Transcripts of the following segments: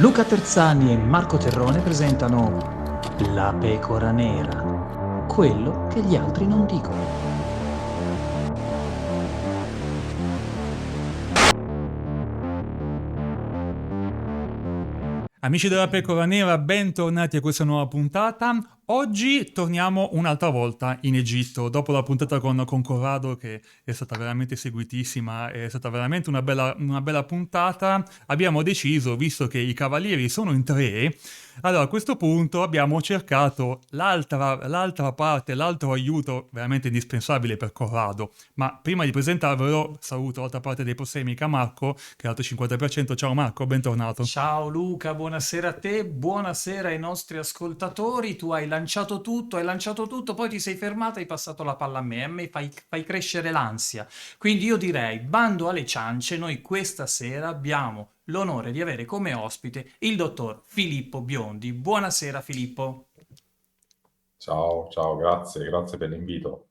Luca Terzani e Marco Terrone presentano La pecora nera, quello che gli altri non dicono. Amici della Pecora Nera, bentornati a questa nuova puntata. Oggi torniamo un'altra volta in Egitto, dopo la puntata con Corrado che è stata veramente seguitissima, è stata veramente una bella puntata. Abbiamo deciso, visto che i cavalieri sono in tre, allora a questo punto abbiamo cercato l'altra parte, l'altro aiuto veramente indispensabile per Corrado. Ma prima di presentarvelo, saluto l'altra parte dei Possemica Marco, che è l'altro 50%. Ciao Marco, bentornato. Ciao Luca, buonasera a te, buonasera ai nostri ascoltatori. Tu hai lanciato tutto, poi ti sei fermato e hai passato la palla a me. A me fai crescere l'ansia. Quindi io direi, bando alle ciance, noi questa sera abbiamo l'onore di avere come ospite il dottor Filippo Biondi. Buonasera Filippo. Ciao, ciao, grazie per l'invito.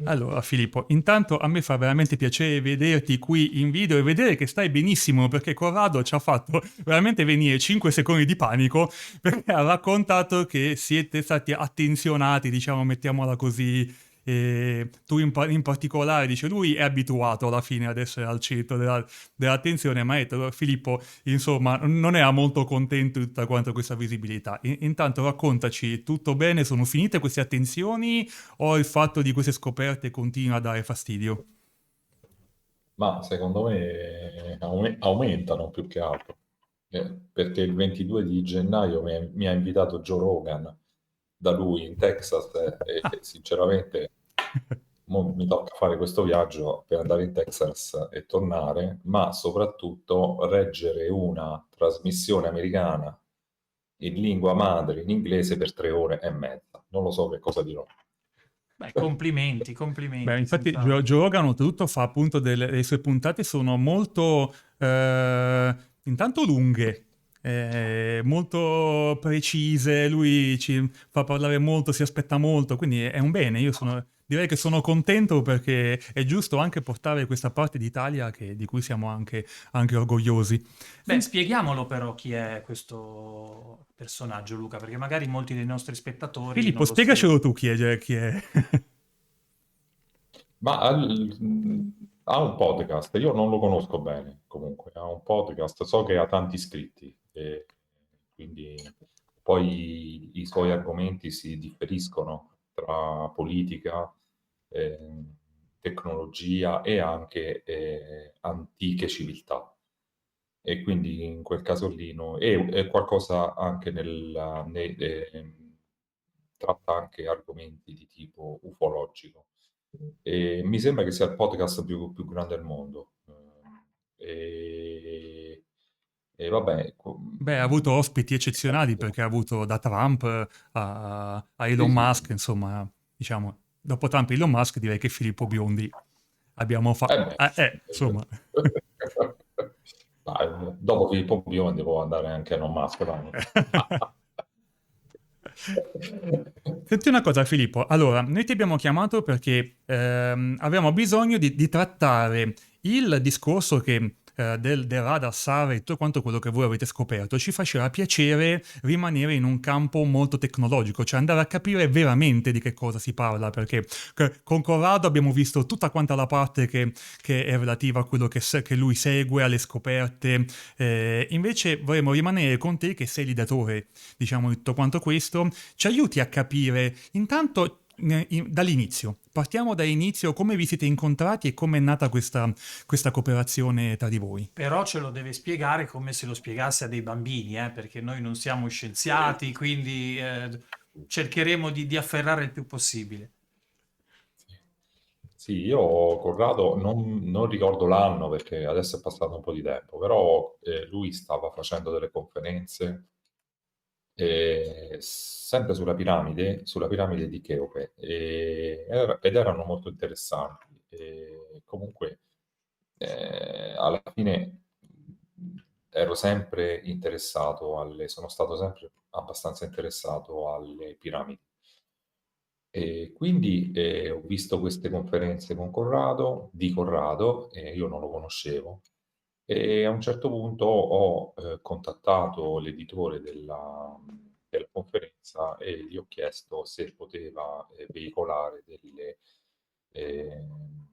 Allora, Filippo, intanto a me fa veramente piacere vederti qui in video e vedere che stai benissimo perché Corrado ci ha fatto veramente venire 5 secondi di panico perché ha raccontato che siete stati attenzionati, diciamo, mettiamola così. E tu in particolare, dice, lui è abituato alla fine ad essere al centro dell'attenzione, ma ha detto, Filippo, insomma, non era molto contento di tutta quanta questa visibilità. Intanto raccontaci, tutto bene? Sono finite queste attenzioni? O il fatto di queste scoperte continua a dare fastidio? Ma secondo me aumentano più che altro. Perché il 22 di gennaio mi ha invitato Joe Rogan da lui in Texas e sinceramente mo mi tocca fare questo viaggio per andare in Texas e tornare, ma soprattutto reggere una trasmissione americana in lingua madre, in inglese, per 3 ore e mezza. Non lo so che cosa dirò. Beh, complimenti, Beh, complimenti, infatti Joe Rogan oltretutto fa appunto le sue puntate sono molto intanto lunghe, molto precise, lui ci fa parlare molto, si aspetta molto, quindi è un bene, direi che sono contento perché è giusto anche portare questa parte d'Italia di cui siamo anche orgogliosi. Beh, spieghiamolo però chi è questo personaggio, Luca, perché magari molti dei nostri spettatori Filippo, non lo seguono. spiegacelo tu chi è. Ma ha un podcast, io non lo conosco bene, comunque, ha un podcast, so che ha tanti iscritti, e quindi poi i suoi argomenti si differiscono tra politica, eh, tecnologia e anche antiche civiltà. E quindi in quel caso lì è qualcosa anche tratta anche argomenti di tipo ufologico. E mi sembra che sia il podcast più grande al mondo. E vabbè, Beh, ha avuto ospiti eccezionali perché ha avuto da Trump a sì, Elon sì. Musk, insomma, diciamo, dopo Trump e Elon Musk direi che Filippo Biondi abbiamo Eh fatto... beh. insomma. Dai, dopo Filippo Biondi può andare anche a non Musk, dai. Senti una cosa, Filippo. Allora, noi ti abbiamo chiamato perché avevamo bisogno di trattare il discorso che del radar SAR e tutto quanto quello che voi avete scoperto. Ci faceva piacere rimanere in un campo molto tecnologico, cioè andare a capire veramente di che cosa si parla, perché con Corrado abbiamo visto tutta quanta la parte che è relativa a quello che lui segue, alle scoperte. Invece vorremmo rimanere con te che sei l'ideatore, diciamo, di tutto quanto questo ci aiuti a capire intanto dall'inizio. Partiamo dall'inizio, come vi siete incontrati e come è nata questa cooperazione tra di voi. Però ce lo deve spiegare come se lo spiegasse a dei bambini, perché noi non siamo Sì. scienziati, quindi cercheremo di afferrare il più possibile. Sì, io Corrado non ricordo l'anno perché adesso è passato un po' di tempo, però lui stava facendo delle conferenze sempre sulla piramide di Cheope, ed erano molto interessanti. E comunque, alla fine ero sempre sono stato sempre abbastanza interessato alle piramidi. E quindi ho visto queste conferenze con Corrado, di Corrado, e io non lo conoscevo, E a un certo punto ho contattato l'editore della conferenza e gli ho chiesto se poteva veicolare ehm,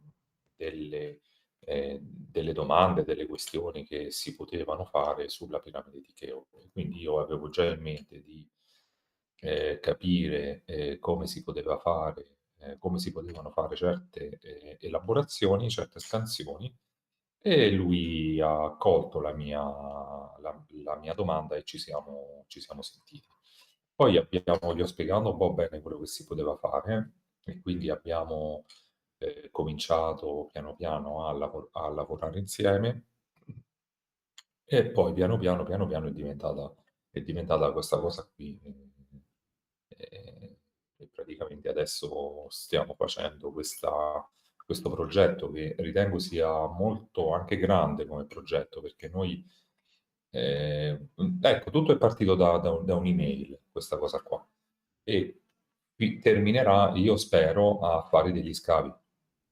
delle, delle domande, delle questioni che si potevano fare sulla piramide di Cheope. Quindi io avevo già in mente di capire come si poteva fare, come si potevano fare certe elaborazioni, certe scansioni, e lui ha accolto la mia domanda e ci siamo sentiti. Poi gli ho spiegato un po' bene quello che si poteva fare e quindi abbiamo cominciato piano piano a lavorare insieme e poi piano piano è diventata questa cosa qui. E praticamente adesso stiamo facendo questo progetto che ritengo sia molto anche grande come progetto, perché noi, ecco, tutto è partito da un'email, questa cosa qua, e terminerà, io spero, a fare degli scavi,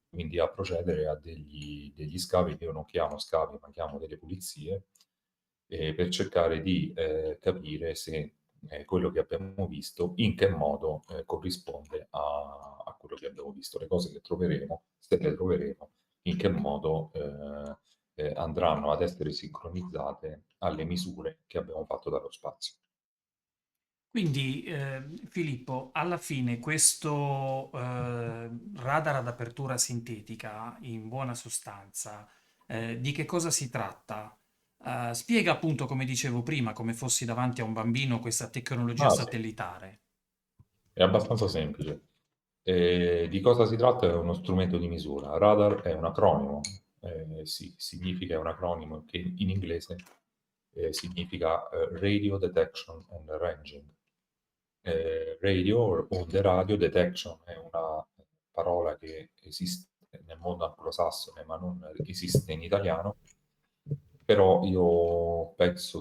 quindi a procedere a degli scavi che io non chiamo scavi, ma chiamo delle pulizie, per cercare di capire se quello che abbiamo visto in che modo corrisponde a quello che abbiamo visto, le cose che troveremo, se le troveremo, in che modo andranno ad essere sincronizzate alle misure che abbiamo fatto dallo spazio. Quindi, Filippo, alla fine questo radar ad apertura sintetica, in buona sostanza, di che cosa si tratta? Spiega appunto, come dicevo prima, come fossi davanti a un bambino, questa tecnologia Ah, sì. satellitare. È abbastanza semplice. Di cosa si tratta? È uno strumento di misura. Radar è un acronimo, significa, è un acronimo che in inglese significa Radio Detection and Ranging. Radio, onde radio, detection è una parola che esiste nel mondo anglosassone, ma non esiste in italiano, però io penso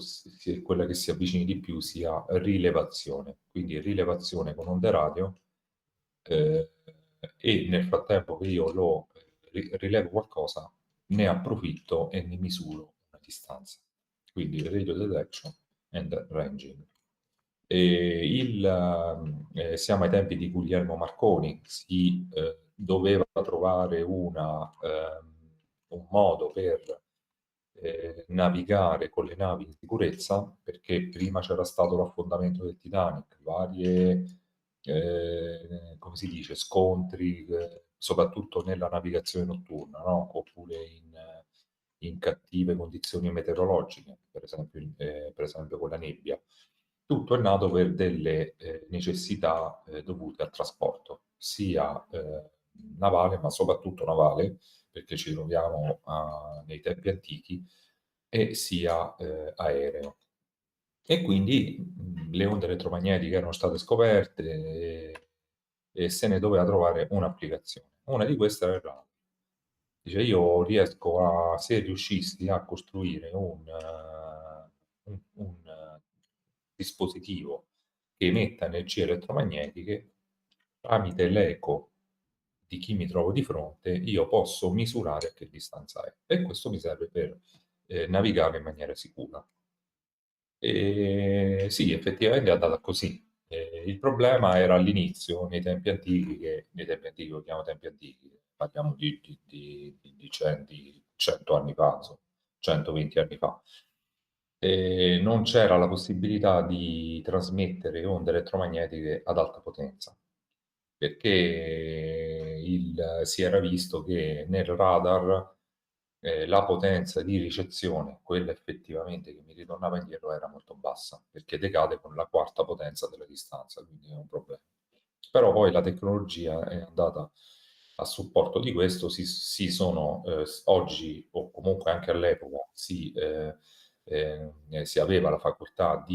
quella che si avvicini di più sia rilevazione, quindi rilevazione con onde radio, eh, e nel frattempo che io rilevo qualcosa, ne approfitto e ne misuro una distanza. Quindi radio detection and ranging. Siamo ai tempi di Guglielmo Marconi, si doveva trovare un modo per navigare con le navi in sicurezza, perché prima c'era stato l'affondamento del Titanic, varie, come si dice, scontri, soprattutto nella navigazione notturna, no? Oppure in cattive condizioni meteorologiche, per esempio con la nebbia. Tutto è nato per delle necessità dovute al trasporto, sia navale, ma soprattutto navale, perché ci troviamo nei tempi antichi, e sia aereo. E quindi le onde elettromagnetiche erano state scoperte e se ne doveva trovare un'applicazione. Una di queste era il radar. Dice, io riesco se riuscissi a costruire un dispositivo che emetta energie elettromagnetiche, tramite l'eco di chi mi trovo di fronte, io posso misurare a che distanza è. E questo mi serve per navigare in maniera sicura. E sì, effettivamente è andata così. Il problema era all'inizio, nei tempi antichi, nei tempi antichi, lo chiamo tempi antichi, parliamo di 100 anni fa, insomma, 120 anni fa. Non c'era la possibilità di trasmettere onde elettromagnetiche ad alta potenza, perché si era visto che nel radar la potenza di ricezione, quella effettivamente che mi ritornava indietro, era molto bassa, perché decade con la quarta potenza della distanza, quindi è un problema. Però poi la tecnologia è andata a supporto di questo, oggi, o comunque anche all'epoca, si aveva la facoltà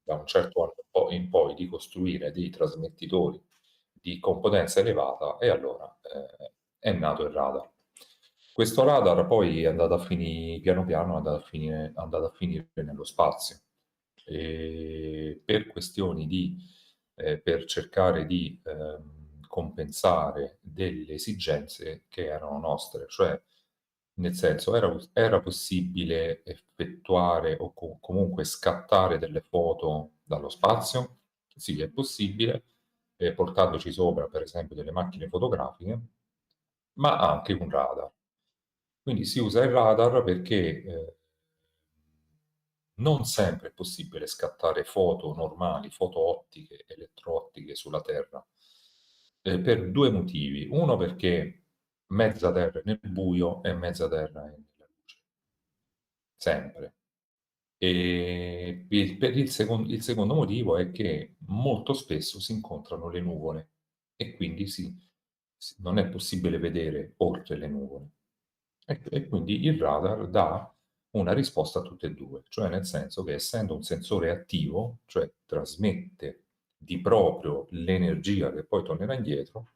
da un certo anno in poi, di costruire dei trasmettitori con potenza elevata, e allora è nato il radar. Questo radar poi è andato a finire, piano piano, è andato a finire nello spazio. E per questioni per cercare di compensare delle esigenze che erano nostre, cioè Nel senso, era possibile effettuare o comunque scattare delle foto dallo spazio? Sì, è possibile, portandoci sopra, per esempio, delle macchine fotografiche, ma anche un radar. Quindi si usa il radar perché non sempre è possibile scattare foto normali, foto ottiche, elettroottiche sulla Terra, per due motivi. Uno perché mezza Terra è nel buio e mezza Terra è nella luce, sempre. E per il secondo motivo è che molto spesso si incontrano le nuvole e quindi non è possibile vedere oltre le nuvole. E quindi il radar dà una risposta a tutte e due, cioè nel senso che essendo un sensore attivo, cioè trasmette di proprio l'energia che poi tornerà indietro,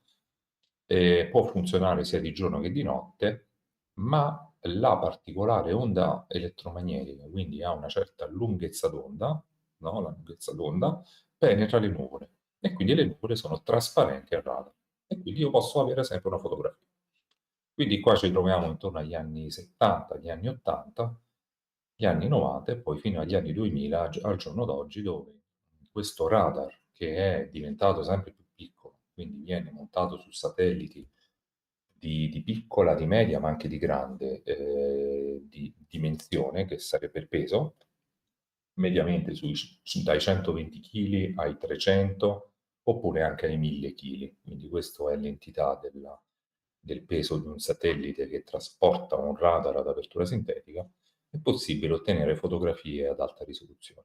può funzionare sia di giorno che di notte, ma la particolare onda elettromagnetica, quindi ha una certa lunghezza d'onda, no? La lunghezza d'onda penetra le nuvole e quindi le nuvole sono trasparenti al radar e quindi io posso avere sempre una fotografia. Quindi qua ci troviamo intorno agli anni 70, agli anni 80, gli anni 90 e poi fino agli anni 2000 al giorno d'oggi dove questo radar che è diventato sempre più piccolo, quindi viene montato su satelliti di piccola, di media, ma anche di grande di dimensione, che sarebbe il peso, mediamente dai 120 kg ai 300 oppure anche ai 1000 kg. Quindi questa è l'entità del peso di un satellite che trasporta un radar ad apertura sintetica. È possibile ottenere fotografie ad alta risoluzione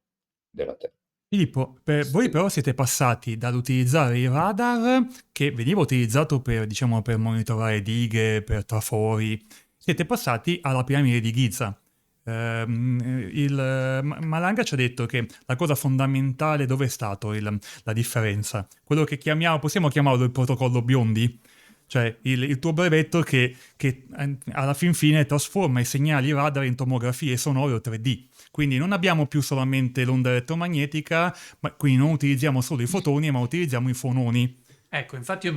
della Terra. Filippo, voi Sì, però siete passati dall'utilizzare il radar, che veniva utilizzato per, diciamo, per monitorare dighe, per trafori, siete passati alla piramide di Giza. Malanga ci ha detto che la cosa fondamentale, dove è stato la differenza? Quello che chiamiamo, possiamo chiamarlo il protocollo Biondi? Cioè il tuo brevetto che alla fin fine trasforma i segnali radar in tomografie sonore o 3D. Quindi non abbiamo più solamente l'onda elettromagnetica, ma quindi non utilizziamo solo i fotoni, ma utilizziamo i fononi. Ecco, infatti io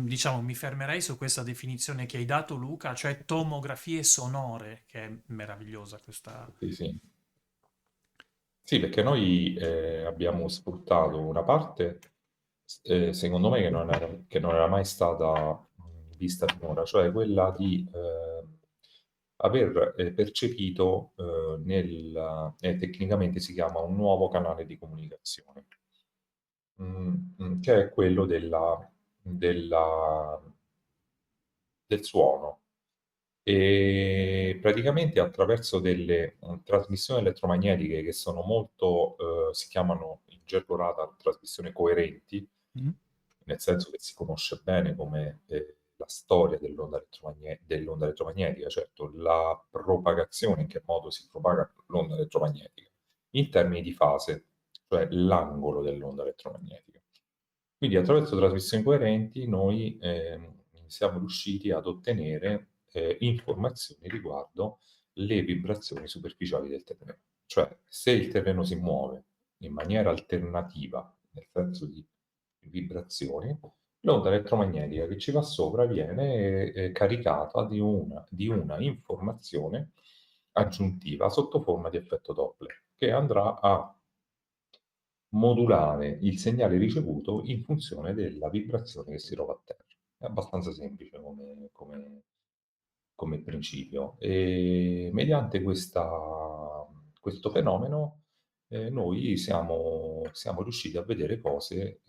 diciamo, mi fermerei su questa definizione che hai dato, Luca, cioè tomografie sonore, che è meravigliosa questa. sì, sì. Sì, perché noi abbiamo sfruttato una parte, secondo me, che non era mai stata vista finora, cioè quella di aver percepito tecnicamente si chiama un nuovo canale di comunicazione, che è quello della- del suono. E praticamente attraverso delle trasmissioni elettromagnetiche che sono molto, si chiamano in gergo radar trasmissioni coerenti, Mm? nel senso che si conosce bene come la storia dell'onda elettromagnetica, certo la propagazione, in che modo si propaga l'onda elettromagnetica, in termini di fase, cioè l'angolo dell'onda elettromagnetica. Quindi attraverso trasmissioni coerenti noi siamo riusciti ad ottenere informazioni riguardo le vibrazioni superficiali del terreno. Cioè, se il terreno si muove in maniera alternativa, nel senso di vibrazioni, l'onda elettromagnetica che ci va sopra viene caricata di una informazione aggiuntiva sotto forma di effetto Doppler, che andrà a modulare il segnale ricevuto in funzione della vibrazione che si trova a terra. È abbastanza semplice come principio. E mediante questo fenomeno noi siamo riusciti a vedere cose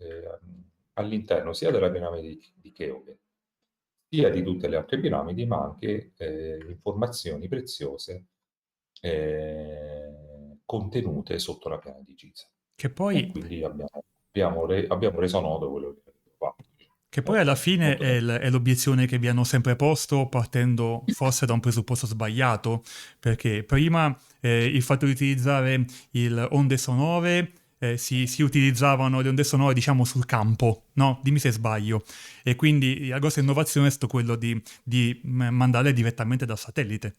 all'interno sia della piramide di Cheope, sia di tutte le altre piramidi, ma anche informazioni preziose contenute sotto la piana di Giza. Che E poi quindi abbiamo reso noto quello che abbiamo fatto. Che poi alla Molto, fine molto è, bene. è l'obiezione che vi hanno sempre posto, partendo forse da un presupposto sbagliato, perché prima il fatto di utilizzare il onde sonore, si utilizzavano le onde sonore, diciamo, sul campo, no? Dimmi se sbaglio. E quindi la grossa innovazione è stato quello di mandarle direttamente dal satellite.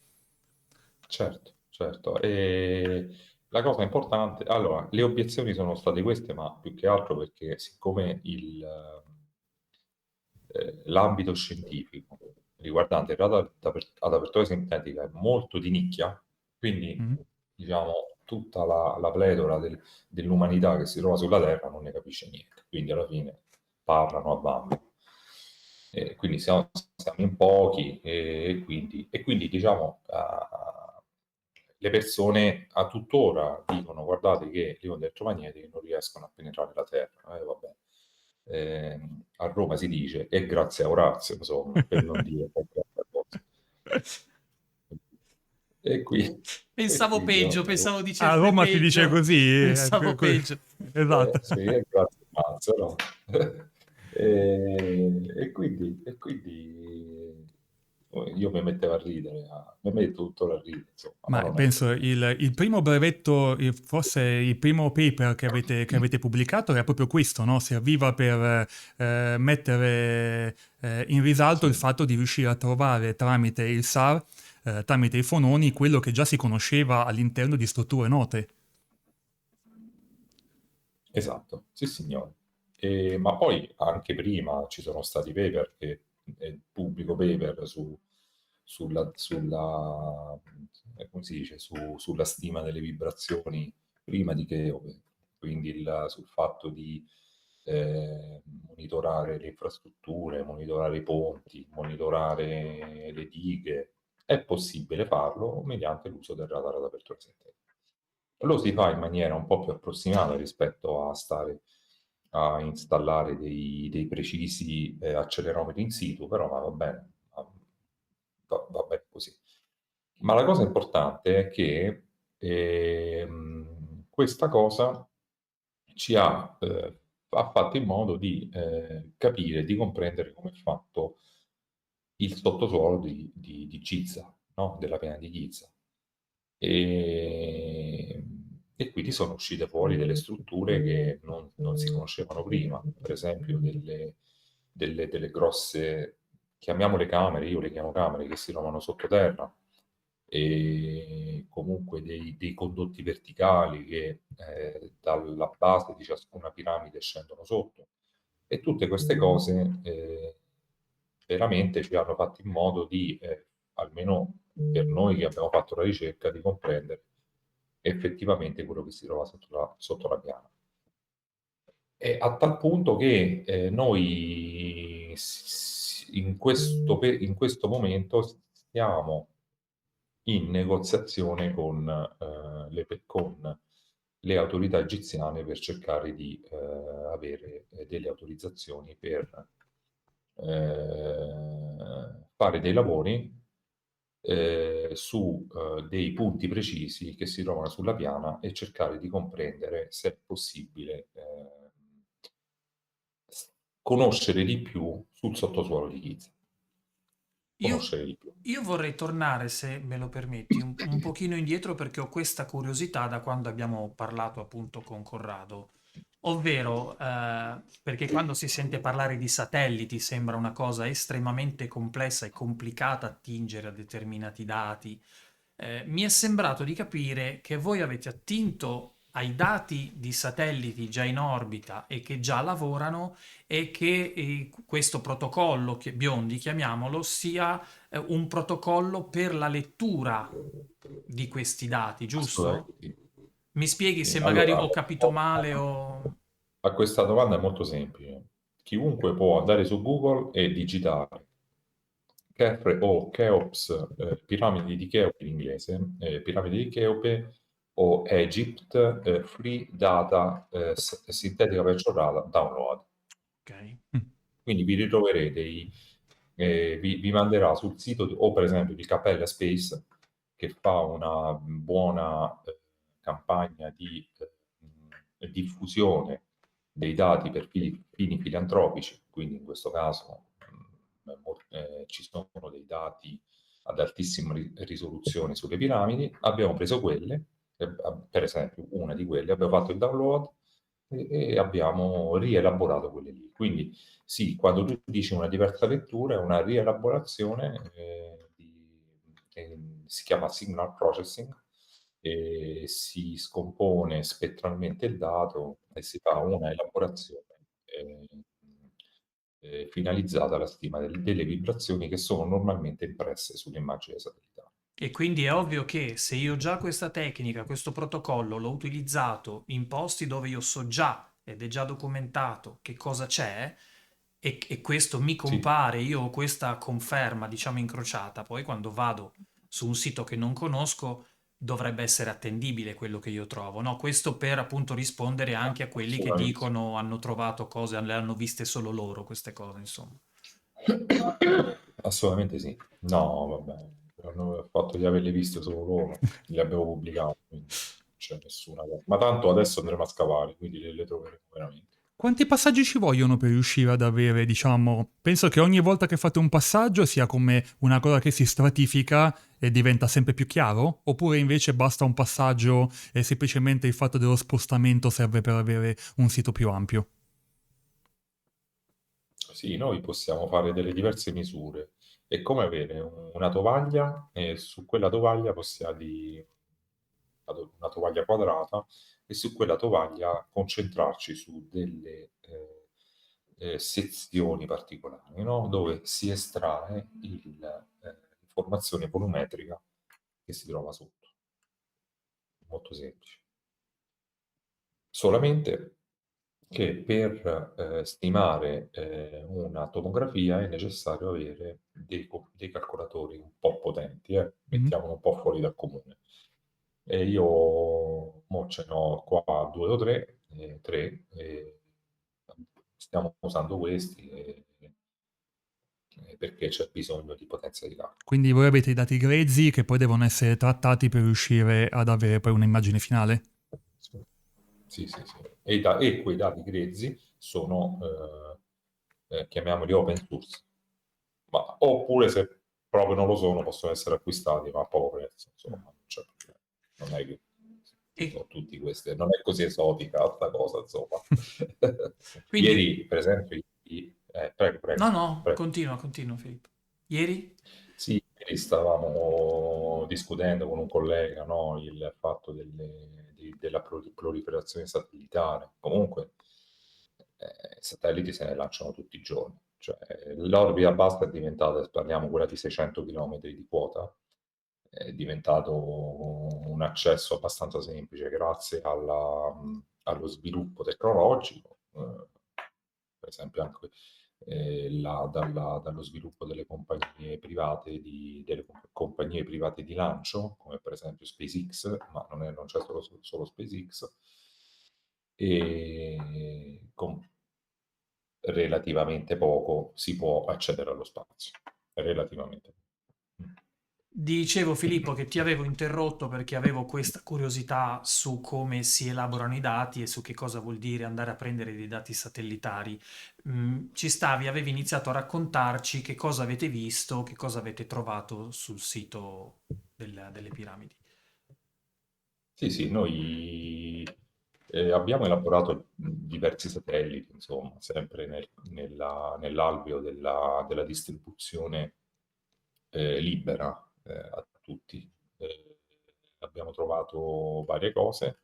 Certo, certo. E la cosa importante, allora, le obiezioni sono state queste, ma più che altro perché siccome l'ambito scientifico riguardante il radar ad apertura sintetica è molto di nicchia, quindi Mhm. diciamo tutta la pletora dell'umanità che si trova sulla Terra non ne capisce niente, quindi alla fine parlano a bambino. E quindi siamo in pochi e quindi diciamo le persone a tuttora dicono guardate che le onde elettromagnetiche non riescono a penetrare la Terra. Vabbè. A Roma si dice e grazie a Orazio, insomma, per non dire qualche altra cosa. E qui, e Pensavo quindi peggio, vabbè, pensavo A dicesse Roma si dice peggio. così, Pensavo peggio. esatto. sì, e grazie Mazza, no? E quindi io mi mettevo a ridere, mi metto tuttora a ridere, insomma, ma Ma non è per penso niente. il primo brevetto, forse il primo paper che avete pubblicato era proprio questo, no? Serviva per mettere in risalto il Sì, fatto di riuscire a trovare tramite il SAR, tramite i fononi, quello che già si conosceva all'interno di strutture note. esatto, sì signore. Ma poi anche prima ci sono stati paper pubblico paper sulla, come si dice, sulla stima delle vibrazioni prima di Cheope, quindi sul fatto di monitorare le infrastrutture, monitorare i ponti, monitorare le dighe. È possibile farlo mediante l'uso del radar ad apertura sintetica. Lo si fa in maniera un po' più approssimata rispetto a stare a installare dei precisi accelerometri in situ, però va bene, va bene così. Ma la cosa importante è che questa cosa ha fatto in modo di capire, di comprendere come è fatto il sottosuolo di Giza, no? Della piana di Giza. E, e quindi sono uscite fuori delle strutture che non si conoscevano prima, per esempio delle grosse, chiamiamole camere, io le chiamo camere, che si trovano sottoterra, e comunque dei condotti verticali che dalla base di ciascuna piramide scendono sotto. E tutte queste cose veramente ci hanno fatto in modo di, almeno per noi che abbiamo fatto la ricerca, di comprendere effettivamente quello che si trova sotto la piana. E a tal punto che noi in questo momento stiamo in negoziazione con le autorità egiziane per cercare di avere delle autorizzazioni per fare dei lavori su dei punti precisi che si trovano sulla piana e cercare di comprendere se è possibile conoscere di più sul sottosuolo di Giza. Io, Conoscere di più. io vorrei tornare, se me lo permetti, un pochino indietro perché ho questa curiosità da quando abbiamo parlato appunto con Corrado. Ovvero, perché quando si sente parlare di satelliti sembra una cosa estremamente complessa e complicata attingere a determinati dati. Mi è sembrato di capire che voi avete attinto ai dati di satelliti già in orbita e che già lavorano e che questo protocollo, che Biondi chiamiamolo, sia un protocollo per la lettura di questi dati, giusto? Assolutamente sì. Mi spieghi Sì, se magari allora, ho capito male o... a questa domanda è molto semplice. Chiunque può andare su Google e digitare Kefre o Cheops, piramidi di Cheope in inglese, piramidi di Cheope o Egypt, Free Data Synthetic Virtual Download. Ok. Quindi vi ritroverete, vi manderà sul sito o per esempio di Capella Space che fa una buona campagna di diffusione dei dati per fini filantropici, quindi in questo caso ci sono dei dati ad altissima risoluzione sulle piramidi, abbiamo preso quelle, per esempio una di quelle, abbiamo fatto il download e abbiamo rielaborato quelle lì. Quindi sì, quando tu dici una diversa lettura è una rielaborazione si chiama signal processing e si scompone spettralmente il dato e si fa una elaborazione finalizzata alla stima delle vibrazioni che sono normalmente impresse sull'immagine satellitare. E quindi è ovvio che se io già questa tecnica, questo protocollo l'ho utilizzato in posti dove io so già ed è già documentato che cosa c'è e questo mi Sì, compare, io ho questa conferma, diciamo, incrociata, poi quando vado su un sito che non conosco dovrebbe essere attendibile quello che io trovo, no? Questo per appunto rispondere anche a quelli che assolutamente. dicono hanno trovato cose, le hanno viste solo loro, queste cose, insomma. Assolutamente sì. No, vabbè, il fatto di averle viste solo loro, le abbiamo pubblicate, quindi non c'è nessuna cosa. Ma tanto adesso andremo a scavare, quindi le troveremo veramente. Quanti passaggi ci vogliono per riuscire ad avere, diciamo, penso che ogni volta che fate un passaggio sia come una cosa che si stratifica e diventa sempre più chiaro? Oppure invece basta un passaggio e semplicemente il fatto dello spostamento serve per avere un sito più ampio? Sì, noi possiamo fare delle diverse misure. È come avere una tovaglia e su quella tovaglia possiamo una tovaglia quadrata e su quella tovaglia concentrarci su delle sezioni particolari, no? Dove si estrae l'informazione volumetrica che si trova sotto. Molto semplice. Solamente che per stimare una tomografia è necessario avere dei calcolatori un po' potenti, Mhm. mettiamolo un po' fuori dal comune. E io mo ce n'ho qua due o tre, stiamo usando questi perché c'è bisogno di potenza di calcolo. Quindi voi avete i dati grezzi che poi devono essere trattati per riuscire ad avere poi un'immagine finale? Sì, sì, sì. Sì. E quei dati grezzi sono, chiamiamoli open source, ma, oppure se proprio non lo sono, possono essere acquistati, ma a poco prezzo, insomma, non c'è problema. Non è che E sono tutti questi, non è così esotica sta cosa, insomma. quindi, Ieri, per esempio, prego, no, prego, no, prego. continua, continua, Filippo. Ieri? Sì, ieri stavamo discutendo con un collega, no, il fatto della proliferazione satellitare. Comunque, i satelliti se ne lanciano tutti i giorni. Cioè, l'orbita bassa è diventata, parliamo quella di 600 km di quota, è diventato un accesso abbastanza semplice grazie allo sviluppo tecnologico, per esempio anche dallo sviluppo delle compagnie private delle compagnie private di lancio, come per esempio SpaceX, ma non c'è solo SpaceX, e con relativamente poco si può accedere allo spazio. Relativamente poco. Dicevo Filippo che ti avevo interrotto perché avevo questa curiosità su come si elaborano i dati e su che cosa vuol dire andare a prendere dei dati satellitari. Ci stavi, avevi iniziato a raccontarci che cosa avete visto, che cosa avete trovato sul sito delle piramidi. Sì, sì, noi abbiamo elaborato diversi satelliti, insomma, sempre nell'alveo della distribuzione libera a tutti. Abbiamo trovato varie cose,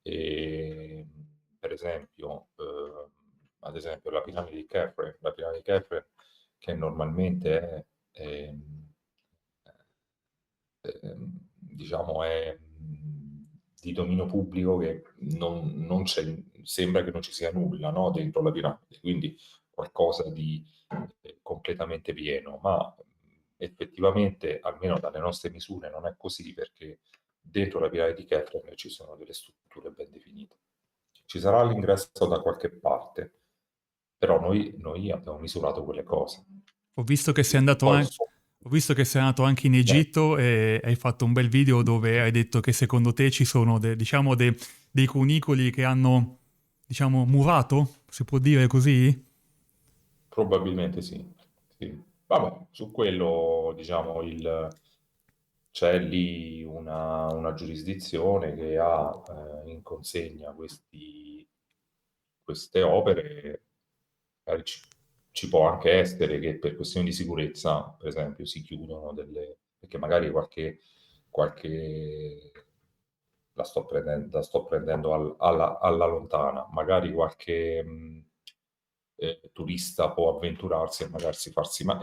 e, per esempio, ad esempio la piramide di Kepler che normalmente diciamo è di dominio pubblico, che non c'è, sembra che non ci sia nulla, no, dentro la piramide, quindi qualcosa di completamente pieno, ma effettivamente, almeno dalle nostre misure, non è così, perché dentro la piramide di Kepler ci sono delle strutture ben definite. Ci sarà l'ingresso da qualche parte, però noi abbiamo misurato quelle cose. Ho visto che sei andato Poi, Ho visto che sei andato anche in eh, Egitto e hai fatto un bel video dove hai detto che secondo te ci sono diciamo dei cunicoli che hanno, diciamo, murato, si può dire così? probabilmente sì. Sì. Vabbè, su quello, diciamo, c'è lì una giurisdizione che ha in consegna queste opere. Magari ci può anche essere che per questioni di sicurezza, per esempio, si chiudono perché magari qualche la sto prendendo alla lontana, magari turista può avventurarsi e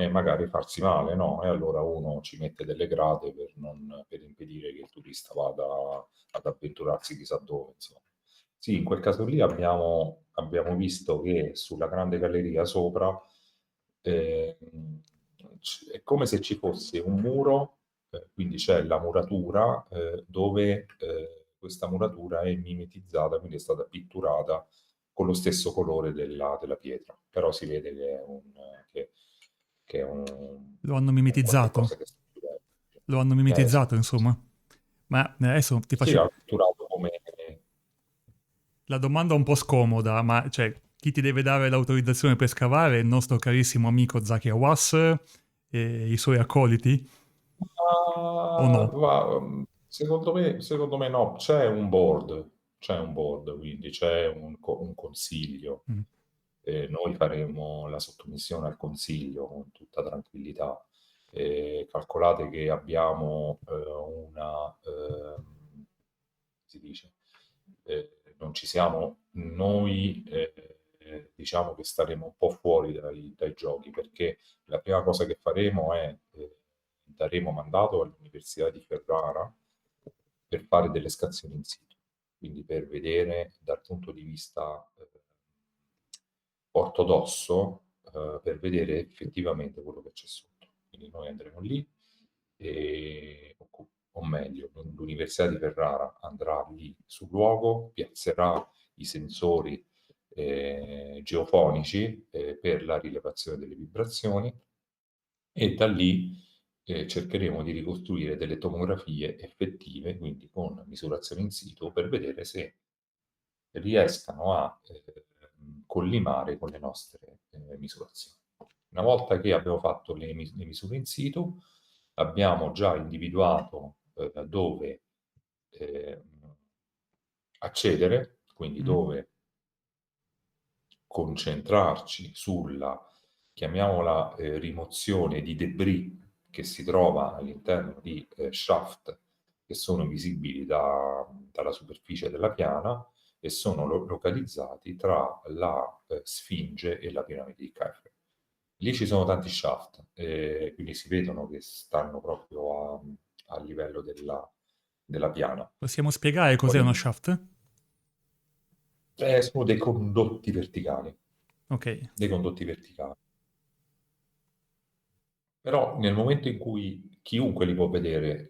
magari farsi male, no? E allora uno ci mette delle grate per impedire che il turista vada ad avventurarsi chissà dove, insomma. Sì, in quel caso lì abbiamo visto che sulla grande galleria sopra eh, è come se ci fosse un muro, quindi c'è la muratura dove questa muratura è mimetizzata, quindi è stata pitturata con lo stesso colore della pietra, però si vede che, che è Lo hanno un qualche mimetizzato? cosa che sta chiudendo. Lo hanno Sì, mimetizzato, sì. insomma. Ma adesso ti Sì, faccio ha pitturato come... la domanda un po' scomoda, ma cioè, chi ti deve dare l'autorizzazione per scavare è il nostro carissimo amico Zaki Hawass e i suoi accoliti? O no? Secondo me no, c'è un board, quindi c'è un consiglio. Mm. Noi faremo la sottomissione al consiglio con tutta tranquillità. Calcolate che abbiamo si dice, non ci siamo noi, diciamo che staremo un po' fuori dai giochi, perché la prima cosa che faremo è daremo mandato all'Università di Ferrara per fare delle scansioni in situ, quindi per vedere dal punto di vista ortodosso, per vedere effettivamente quello che c'è sotto. Quindi noi andremo lì, o meglio, l'Università di Ferrara andrà lì sul luogo, piazzerà i sensori geofonici per la rilevazione delle vibrazioni e da lì cercheremo di ricostruire delle tomografie effettive, quindi con misurazioni in situ, per vedere se riescano a collimare con le nostre misurazioni. Una volta che abbiamo fatto le misure in situ, abbiamo già individuato dove eh, accedere, quindi Mm. dove concentrarci sulla, chiamiamola, rimozione di debris che si trova all'interno di shaft che sono visibili dalla superficie della piana e sono localizzati tra la Sfinge e la piramide di Kefren. Lì ci sono tanti shaft, quindi si vedono che stanno proprio a livello della piana. Possiamo spiegare cos'è uno Poi, shaft? sono dei condotti verticali, Ok. dei condotti verticali. Però nel momento in cui chiunque li può vedere,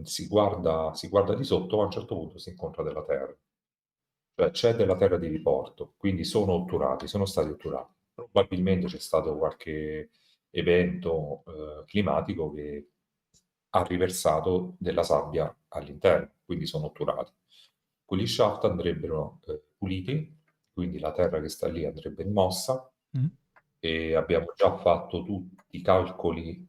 si guarda di sotto, a un certo punto si incontra della terra. Cioè c'è della terra di riporto, quindi sono otturati, sono stati otturati. Probabilmente c'è stato qualche evento climatico che ha riversato della sabbia all'interno, quindi sono otturati. Quegli shaft andrebbero puliti, quindi la terra che sta lì andrebbe rimossa Mm. e abbiamo già fatto tutti i calcoli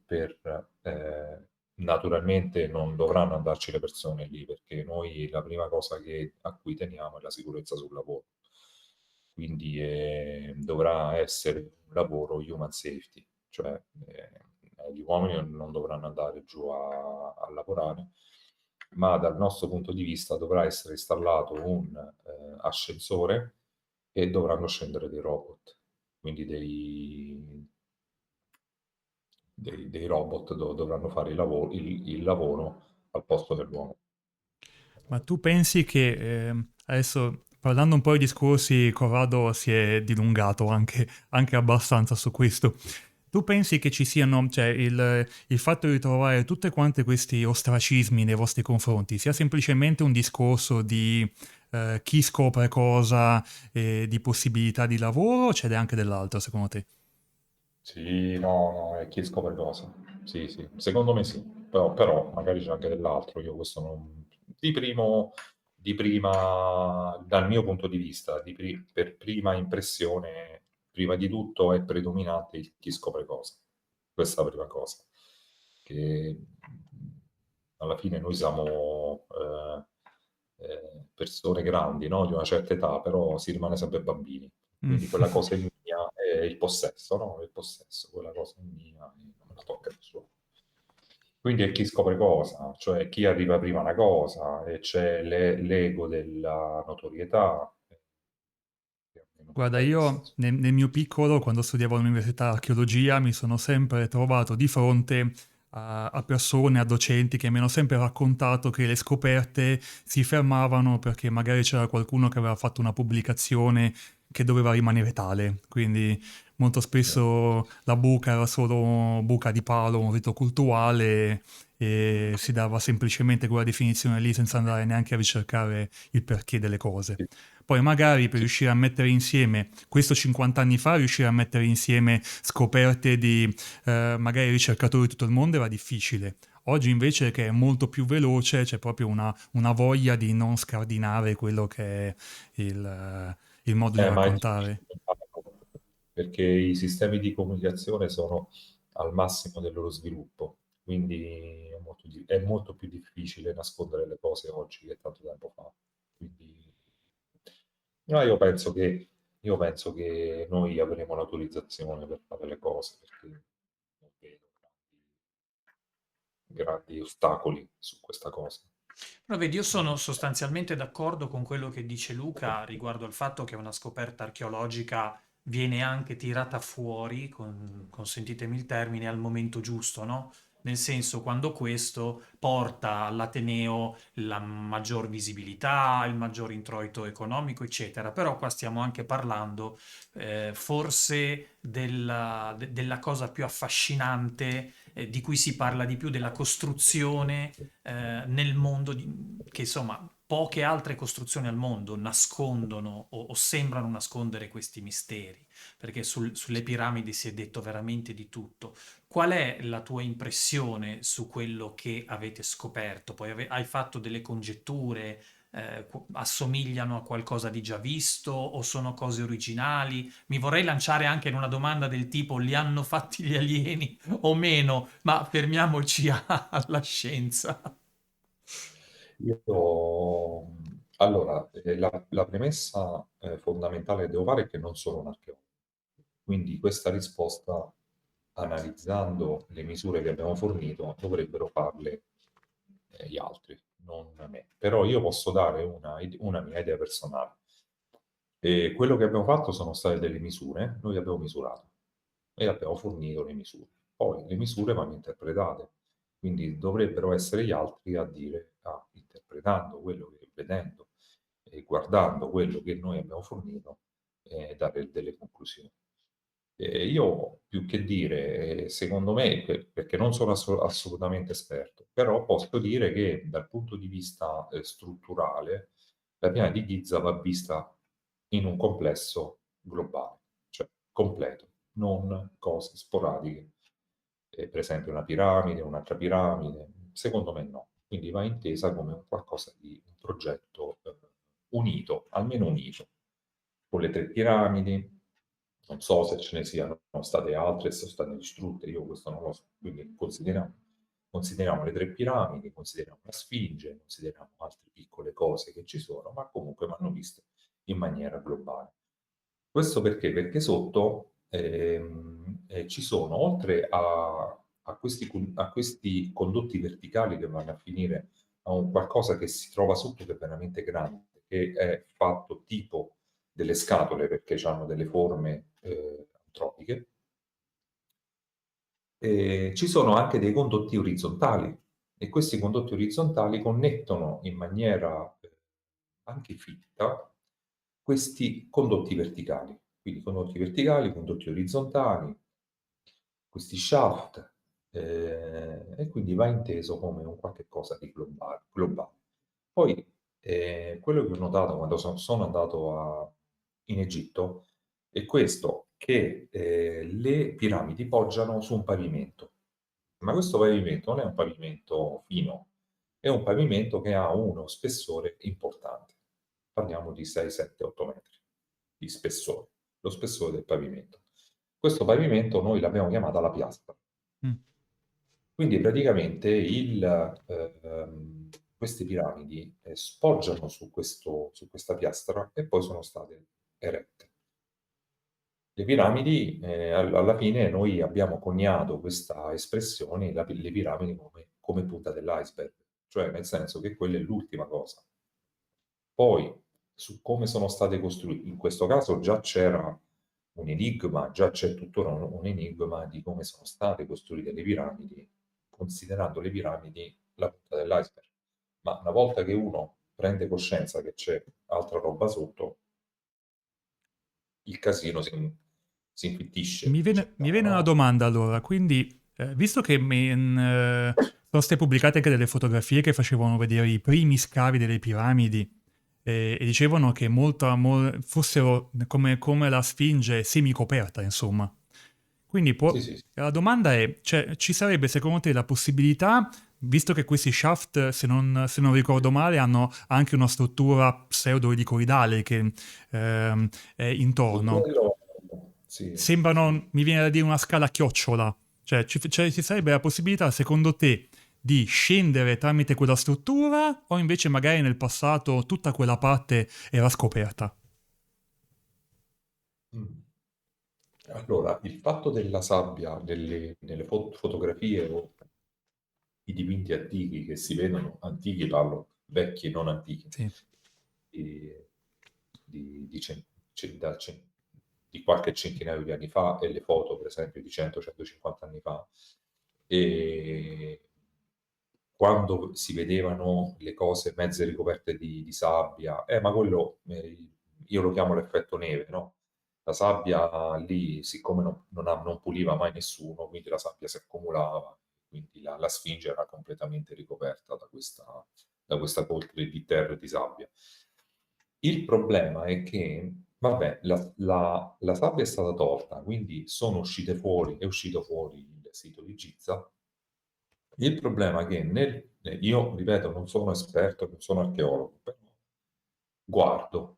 naturalmente non dovranno andarci le persone lì perché noi la prima cosa a cui teniamo è la sicurezza sul lavoro. Quindi dovrà essere un lavoro human safety, cioè gli uomini non dovranno andare giù a lavorare, ma dal nostro punto di vista dovrà essere installato un ascensore e dovranno scendere dei robot, quindi dei robot dovranno fare il lavoro al posto dell'uomo. Ma tu pensi che adesso parlando un po' di discorsi, Corrado si è dilungato anche abbastanza su questo. Tu pensi che ci siano, cioè il fatto di trovare tutte quante questi ostracismi nei vostri confronti sia semplicemente un discorso di chi scopre cosa, di possibilità di lavoro, o c'è anche dell'altro secondo te? Sì, no, no, è chi scopre cosa. Sì, sì, secondo me sì, però magari c'è anche dell'altro, io questo non... Di prima, dal mio punto di vista, per prima impressione, prima di tutto è predominante il chi scopre cosa. Questa è la prima cosa. Che alla fine noi siamo persone grandi, no? Di una certa età, però si rimane sempre bambini. Mm. Quindi quella cosa è mia, è il possesso, no? Il possesso, quella cosa è mia, e non me la tocca nessuno. Quindi è chi scopre cosa, cioè chi arriva prima a una cosa, e c'è l'ego della notorietà, non Guarda, aveva io senso. nel mio piccolo, quando studiavo all'università archeologia, mi sono sempre trovato di fronte a persone, a docenti che mi hanno sempre raccontato che le scoperte si fermavano perché magari c'era qualcuno che aveva fatto una pubblicazione che doveva rimanere tale. Quindi molto spesso la buca era solo buca di palo, un rito cultuale e si dava semplicemente quella definizione lì senza andare neanche a ricercare il perché delle cose. Sì, Poi magari per sì. riuscire a mettere insieme, questo 50 anni fa, riuscire a mettere insieme scoperte di magari ricercatori di tutto il mondo era difficile. Oggi invece che è molto più veloce c'è proprio una voglia di non scardinare quello che è il modo di Ma è difficile raccontare. perché i sistemi di comunicazione sono al massimo del loro sviluppo, quindi è molto più difficile nascondere le cose oggi che tanto tempo fa. Quindi, no, io penso che noi avremo l'autorizzazione per fare le cose, perché non vedo grandi ostacoli su questa cosa. Però vedi, io sono sostanzialmente d'accordo con quello che dice Luca riguardo al fatto che una scoperta archeologica viene anche tirata fuori, consentitemi il termine, al momento giusto, no? Nel senso, quando questo porta all'Ateneo la maggior visibilità, il maggior introito economico, eccetera. Però qua stiamo anche parlando, forse della cosa più affascinante, di cui si parla di più, della costruzione nel mondo, che insomma poche altre costruzioni al mondo nascondono o sembrano nascondere questi misteri, perché sulle piramidi si è detto veramente di tutto. Qual è la tua impressione su quello che avete scoperto? Poi hai fatto delle congetture, assomigliano a qualcosa di già visto o sono cose originali? Mi vorrei lanciare anche in una domanda del tipo: li hanno fatti gli alieni o meno? Ma fermiamoci alla scienza. Allora, la premessa fondamentale che devo fare è che non sono un archeologo, quindi questa risposta, analizzando le misure che abbiamo fornito, dovrebbero farle gli altri, non me. Però io posso dare una mia idea personale. E quello che abbiamo fatto sono state delle misure, noi abbiamo misurato e abbiamo fornito le misure. Poi le misure vanno interpretate, quindi dovrebbero essere gli altri a dire, interpretando quello che vedendo e guardando quello che noi abbiamo fornito, dare delle conclusioni. Io più che dire, secondo me, perché non sono assolutamente esperto, però posso dire che dal punto di vista strutturale la piana di Giza va vista in un complesso globale, cioè completo, non cose sporadiche. Per esempio una piramide, un'altra piramide, secondo me no. Quindi va intesa come un qualcosa di un progetto unito, almeno unito, con le tre piramidi. Non so se ce ne siano state altre, se sono state distrutte, io questo non lo so. Quindi consideriamo le tre piramidi, consideriamo la Sfinge, consideriamo altre piccole cose che ci sono, ma comunque vanno viste in maniera globale. Questo perché? Perché sotto ci sono, oltre a questi condotti verticali che vanno a finire a un qualcosa che si trova sotto, che è veramente grande, che è fatto tipo delle scatole perché hanno delle forme antropiche. Ci sono anche dei condotti orizzontali, e questi condotti orizzontali connettono in maniera anche fitta questi condotti verticali. Quindi condotti verticali, condotti orizzontali, questi shaft, e quindi va inteso come un qualche cosa di globale. Poi, quello che ho notato quando sono andato in Egitto è questo, che le piramidi poggiano su un pavimento, ma questo pavimento non è un pavimento fino, è un pavimento che ha uno spessore importante. Parliamo di 6, 7, 8 metri di spessore, lo spessore del pavimento. Questo pavimento noi l'abbiamo chiamata la piastra. Mm. Quindi praticamente queste piramidi poggiano su questa piastra e poi sono state erette. Le piramidi, alla fine noi abbiamo coniato questa espressione, le piramidi come punta dell'iceberg, cioè nel senso che quella è l'ultima cosa. Poi su come sono state costruite. In questo caso già c'era un enigma, già c'è tuttora un enigma di come sono state costruite le piramidi, considerando le piramidi la punta dell'iceberg. Ma una volta che uno prende coscienza che c'è altra roba sotto, il casino si infittisce, Mi diciamo, viene una no? domanda allora, quindi visto che sono state pubblicate anche delle fotografie che facevano vedere i primi scavi delle piramidi e dicevano che fossero come la Sfinge semicoperta, insomma. Quindi Sì, sì, sì. la domanda è, cioè, ci sarebbe secondo te la possibilità, visto che questi shaft, se non ricordo male, hanno anche una struttura pseudo-elicoidale che è Su intorno, quello, sì, sì. sembrano, mi viene da dire, una scala a chiocciola. Cioè, ci sarebbe la possibilità, secondo te, di scendere tramite quella struttura o invece magari nel passato tutta quella parte era scoperta? Mm. Allora, il fatto della sabbia nelle fotografie o i dipinti antichi che si vedono, antichi parlo, vecchi e non antichi, Sì, di, di cen- cen- da cen- di qualche centinaio di anni fa e le foto, per esempio, di 100-150 anni fa, e quando si vedevano le cose mezze ricoperte di sabbia, ma quello io lo chiamo l'effetto neve, no? La sabbia lì, siccome non puliva mai nessuno, quindi la sabbia si accumulava, quindi la Sfinge era completamente ricoperta da questa polvere di terra e di sabbia. Il problema è che, vabbè, la sabbia è stata tolta, quindi è uscito fuori il sito di Giza. Il problema è che io, ripeto, non sono esperto, non sono archeologo, però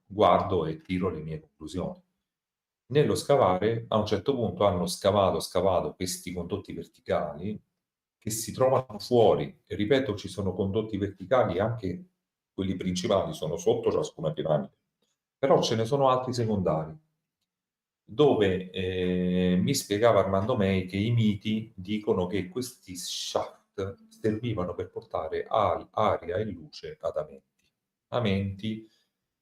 guardo e tiro le mie conclusioni. Nello scavare, a un certo punto hanno scavato questi condotti verticali che si trovano fuori. E ripeto, ci sono condotti verticali, anche quelli principali sono sotto ciascuna piramide, però ce ne sono altri secondari, dove mi spiegava Armando Mei che i miti dicono che questi shaft servivano per portare aria e luce ad Amenti. Amenti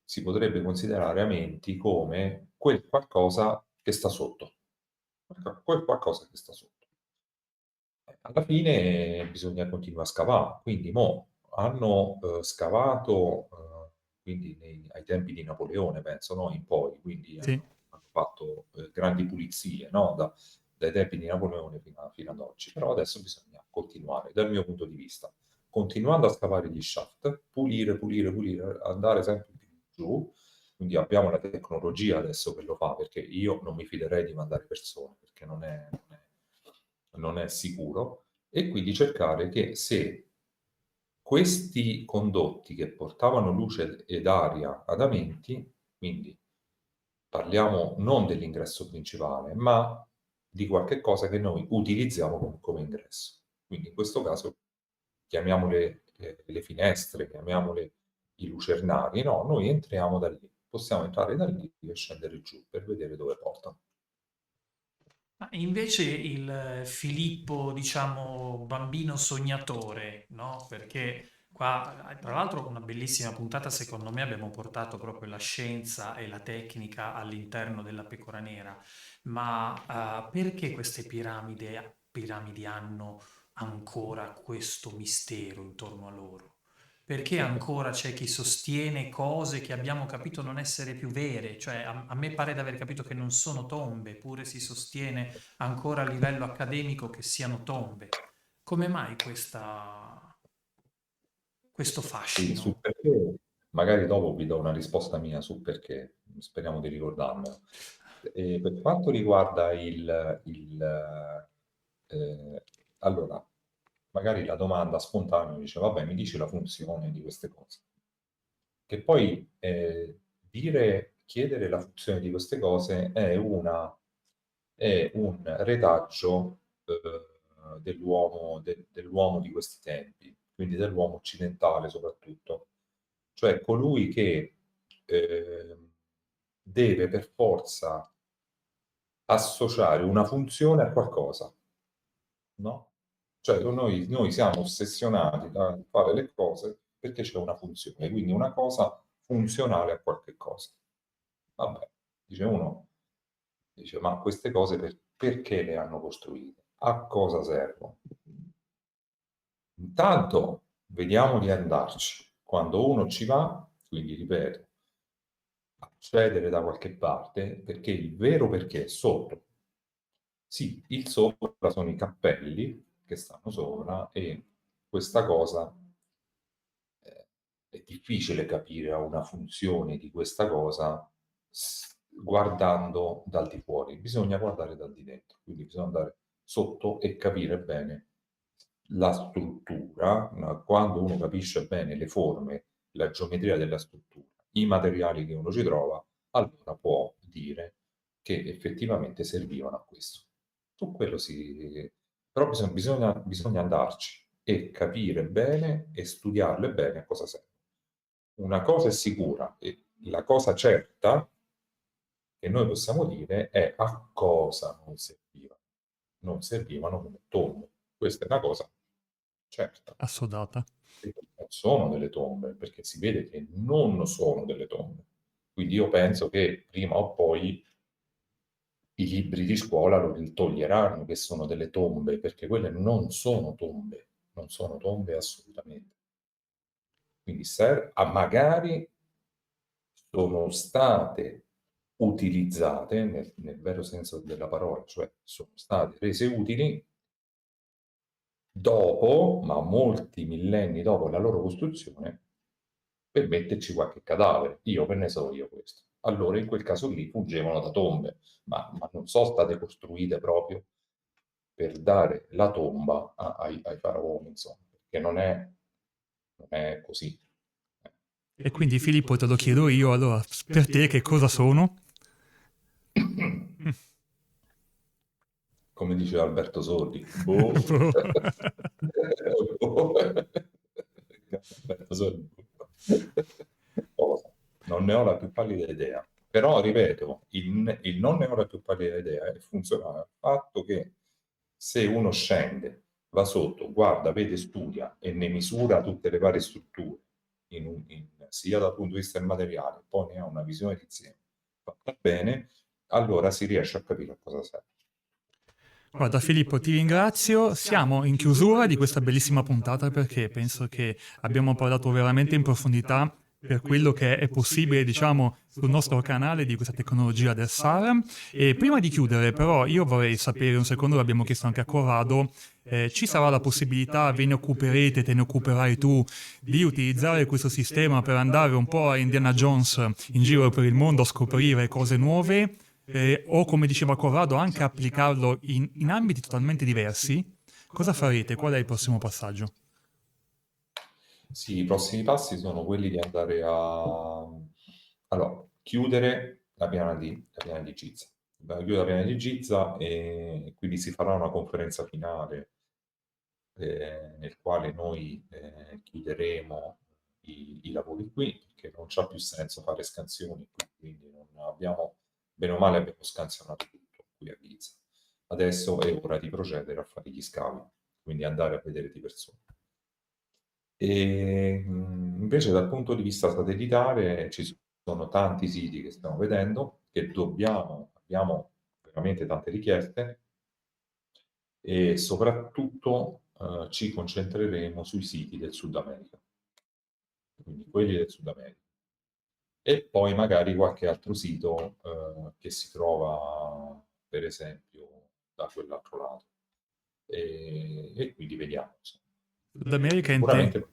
si potrebbe considerare Amenti come quel qualcosa che sta sotto, quel qualcosa che sta sotto. Alla fine bisogna continuare a scavare, quindi mo hanno scavato, quindi ai tempi di Napoleone, penso, no? In poi, quindi sì. hanno fatto grandi pulizie, no? Dai tempi di Napoleone fino ad oggi. Però adesso bisogna continuare, dal mio punto di vista, continuando a scavare gli shaft, pulire, andare sempre più giù. Quindi abbiamo la tecnologia adesso che lo fa, perché io non mi fiderei di mandare persone, perché non è sicuro, e quindi cercare che se questi condotti che portavano luce ed aria ad Amenti, quindi parliamo non dell'ingresso principale, ma di qualche cosa che noi utilizziamo come ingresso. Quindi in questo caso chiamiamole le finestre, chiamiamole i lucernari, no, noi entriamo da lì, possiamo entrare da lì e scendere giù per vedere dove portano. Ma invece il Filippo, diciamo, bambino sognatore, no? Perché qua, tra l'altro, una bellissima puntata, secondo me, abbiamo portato proprio la scienza e la tecnica all'interno della pecora nera. Ma perché queste piramidi hanno ancora questo mistero intorno a loro? Perché ancora c'è chi sostiene cose che abbiamo capito non essere più vere? Cioè, a me pare di aver capito che non sono tombe, eppure si sostiene ancora a livello accademico che siano tombe. Come mai questo Sì, sul fascino? perché, magari dopo vi do una risposta mia sul perché, speriamo di ricordarmelo. E per quanto riguarda allora, magari la domanda spontanea dice, vabbè, mi dici la funzione di queste cose. Che poi chiedere la funzione di queste cose è un retaggio dell'uomo di questi tempi, quindi dell'uomo occidentale soprattutto, cioè colui che eh, deve per forza associare una funzione a qualcosa, no? Cioè noi siamo ossessionati da fare le cose perché c'è una funzione, quindi una cosa funzionale a qualche cosa. Vabbè, dice uno, dice, ma queste cose perché le hanno costruite? A cosa servono? Intanto vediamo di andarci. Quando uno ci va, quindi ripeto, accedere da qualche parte, perché il vero perché è sotto. Sì, il sopra sono i cappelli che stanno sopra e questa cosa è difficile capire una funzione di questa cosa guardando dal di fuori, bisogna guardare dal di dentro, quindi bisogna andare sotto e capire bene la struttura. Quando uno capisce bene le forme, la geometria della struttura, i materiali che uno ci trova, allora può dire che effettivamente servivano a questo. Su quello si... Però bisogna andarci e capire bene e studiarle bene a cosa serve. Una cosa è sicura e la cosa certa che noi possiamo dire è a cosa non serviva. Non servivano come tombe. Questa è una cosa certa. Assodata. E non sono delle tombe, perché si vede che non sono delle tombe. Quindi io penso che prima o poi i libri di scuola lo toglieranno che sono delle tombe, perché quelle non sono tombe, non sono tombe assolutamente. Quindi magari sono state utilizzate nel vero senso della parola, cioè sono state rese utili dopo, ma molti millenni dopo la loro costruzione, per metterci qualche cadavere. Io che ne so io questo. Allora in quel caso lì fungevano da tombe, ma non sono state costruite proprio per dare la tomba ai faraoni, insomma, perché non è così. E quindi Filippo te lo chiedo io, allora, per te che cosa sono? Come dice Alberto Sordi, boh. Boh. Alberto Sordi. Cosa? Non ne ho la più pallida idea. Però, ripeto, il non ne ho la più pallida idea è funzionale al fatto che se uno scende, va sotto, guarda, vede, studia e ne misura tutte le varie strutture, sia dal punto di vista del materiale, poi ne ha una visione d'insieme fatta bene, allora si riesce a capire a cosa serve. Guarda Filippo, ti ringrazio. Siamo in chiusura di questa bellissima puntata perché penso che abbiamo parlato veramente in profondità per quello che è possibile, diciamo, sul nostro canale di questa tecnologia del SAR. E prima di chiudere, però, io vorrei sapere un secondo, l'abbiamo chiesto anche a Corrado, ci sarà la possibilità, ve ne occuperete, te ne occuperai tu, di utilizzare questo sistema per andare un po' a Indiana Jones in giro per il mondo a scoprire cose nuove? O come diceva Corrado, anche applicarlo in ambiti totalmente diversi, cosa farete? Qual è il prossimo passaggio? Sì, i prossimi passi sono quelli di andare allora, chiudere la piana di Giza. Dobbiamo chiudere la piana di Giza e quindi si farà una conferenza finale nel quale noi chiuderemo i lavori qui, perché non c'ha più senso fare scansioni qui, quindi non abbiamo, bene o male abbiamo scansionato tutto qui a Giza. Adesso è ora di procedere a fare gli scavi, quindi andare a vedere di persona. E invece dal punto di vista satellitare ci sono tanti siti che stiamo vedendo, che abbiamo veramente tante richieste e soprattutto ci concentreremo sui siti del Sud America, quindi quelli del Sud America. E poi magari qualche altro sito che si trova, per esempio, da quell'altro lato. E quindi vediamo. Insomma. Sud America, Sicuramente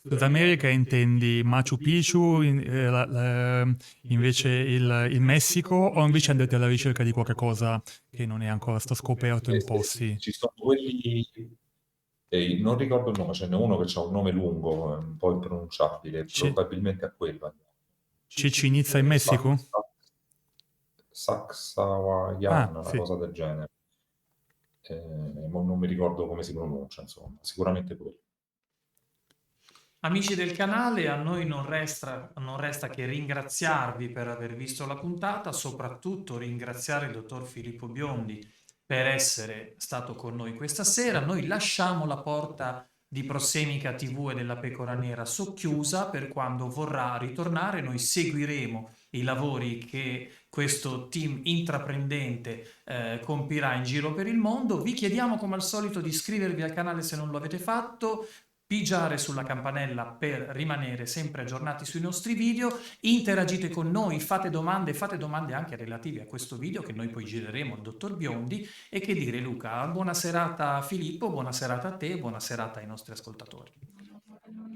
Sud America intendi Machu Picchu, invece il Messico, o invece andate alla ricerca di qualche cosa che non è ancora stato scoperto in posti? ci sono quelli, non ricordo il nome, ce n'è uno che ha un nome lungo, un po' impronunciabile, probabilmente a quello. Cici Nizza in Messico? Saxawayan, Ah, una sì. cosa del genere. Non mi ricordo come si pronuncia, insomma, sicuramente quello. Amici del canale, a noi non resta che ringraziarvi per aver visto la puntata, soprattutto ringraziare il dottor Filippo Biondi per essere stato con noi questa sera. Noi lasciamo la porta di Prossemica TV e della Pecora Nera socchiusa. Per quando vorrà ritornare, noi seguiremo i lavori che questo team intraprendente compirà in giro per il mondo. Vi chiediamo come al solito di iscrivervi al canale se non lo avete fatto, pigiare sulla campanella per rimanere sempre aggiornati sui nostri video, interagite con noi, fate domande anche relative a questo video che noi poi gireremo al dottor Biondi. E che dire, Luca, buona serata Filippo, buona serata a te, buona serata ai nostri ascoltatori.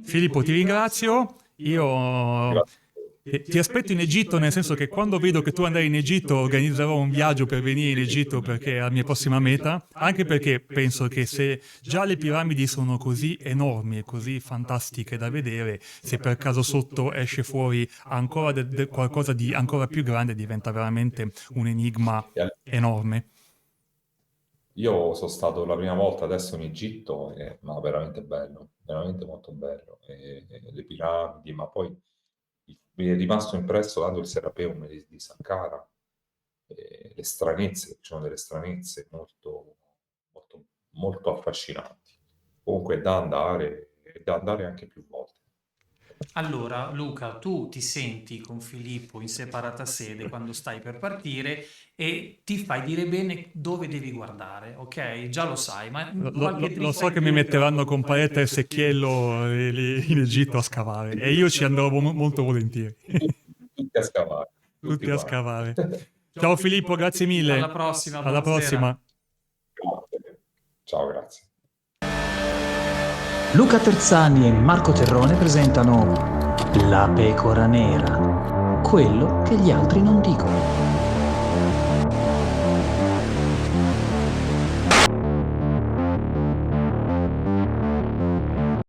Filippo, ti ringrazio. Io ti aspetto in Egitto, nel senso che quando vedo che tu andrai in Egitto organizzerò un viaggio per venire in Egitto, perché è la mia prossima meta, anche perché penso che se già le piramidi sono così enormi e così fantastiche da vedere, se per caso sotto esce fuori ancora qualcosa di ancora più grande, diventa veramente un enigma enorme. Io sono stato la prima volta adesso in Egitto, ma veramente bello, veramente molto bello. Le piramidi, ma poi mi è rimasto impresso dato il Serapeum di Saqqara, le stranezze, ci sono delle stranezze molto, molto, molto affascinanti. Comunque è da andare anche più volte. Allora, Luca, tu ti senti con Filippo in separata sede quando stai per partire e ti fai dire bene dove devi guardare, ok? Già lo sai, ma Lo so che mi metteranno con paletta e secchiello in Egitto a scavare, e io ci andrò molto volentieri. Tutti a scavare. Tutti a scavare. Ciao Filippo, grazie mille. Alla prossima. Alla prossima. Grazie. Ciao, grazie. Luca Terzani e Marco Terrone presentano La Pecora Nera, quello che gli altri non dicono.